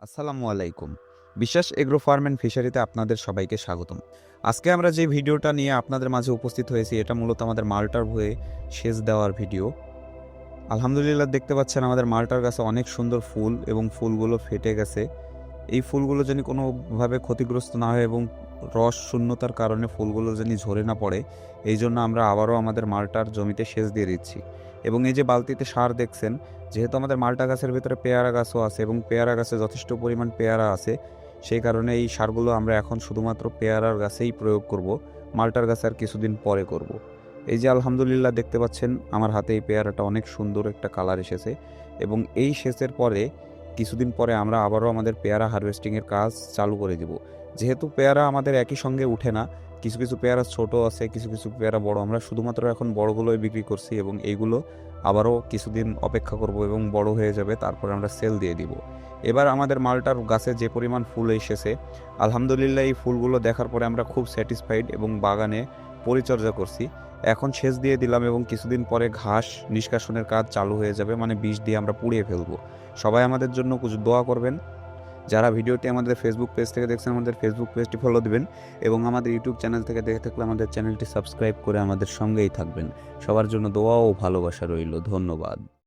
আসসালামু আলাইকুম। বিশ্বাস এগ্রো ফার্ম অ্যান্ড ফিশারিতে আপনাদের সবাইকে স্বাগতম। আজকে আমরা যে ভিডিওটা নিয়ে আপনাদের মাঝে উপস্থিত হয়েছি এটা মূলত আমাদের মালটার ভুঁয়ে সেচ দেওয়ার ভিডিও। আলহামদুলিল্লাহ দেখতে পাচ্ছেন আমাদের মালটার গাছে অনেক সুন্দর ফুল এবং ফুলগুলো ফেটে গেছে। এই ফুলগুলো যেন কোনোভাবে ক্ষতিগ্রস্ত না হয় এবং রস শূন্যতার কারণে ফুলগুলো যেন ঝরে না পড়ে, এই জন্য আমরা আবারও আমাদের মালটার জমিতে সেচ দিয়ে দিচ্ছি। এবং এই যে বালতিতে সার দেখছেন, যেহেতু আমাদের মালটা গাছের ভিতরে পেয়ারা গাছও আছে এবং পেয়ারা গাছে যথেষ্ট পরিমাণ পেয়ারা আছে, সেই কারণে এই সারগুলো আমরা এখন শুধুমাত্র পেয়ারার গাছেই প্রয়োগ করব, মালটার গাছে আর কিছুদিন পরে করব। এই যে আলহামদুলিল্লাহ দেখতে পাচ্ছেন আমার হাতে এই পেয়ারাটা অনেক সুন্দর একটা কালার এসেছে এবং এই সেচের পরে কিছুদিন পরে আমরা আবারও আমাদের পেয়ারা হারভেস্টিংয়ের কাজ চালু করে দিব। যেহেতু পেয়ারা আমাদের একই সঙ্গে উঠে না, কিছু কিছু পেয়ারা ছোট আছে, কিছু কিছু পেয়ারা বড়, আমরা শুধুমাত্র এখন বড়গুলোই বিক্রি করছি এবং এইগুলো আবারও কিছুদিন অপেক্ষা করব এবং বড় হয়ে যাবে, তারপরে আমরা সেল দিয়ে দিব। এবার আমাদের মালটার গাছে যে পরিমাণ ফুল এসেছে, আলহামদুলিল্লাহ এই ফুলগুলো দেখার পরে আমরা খুব স্যাটিসফাইড এবং বাগানে পরিচর্যা করছি। এখন সেচ দিয়ে দিলাম এবং কিছুদিন পরে ঘাস নিষ্কাশনের কাজ চালু হয়ে যাবে, মানে বিষ দিয়ে আমরা পুড়িয়ে ফেলবো। সবাই আমাদের জন্য কিছু দোয়া করবেন। যারা ভিডিওটি আমাদের ফেসবুক পেজ থেকে দেখছেন, আমাদের ফেসবুক পেজটি ফলো দিবেন এবং আমাদের ইউটিউব চ্যানেল থেকে দেখে থাকলে আমাদের চ্যানেলটি সাবস্ক্রাইব করে আমাদের সঙ্গেই থাকবেন। সবার জন্য দোয়া ও ভালোবাসা রইল। ধন্যবাদ।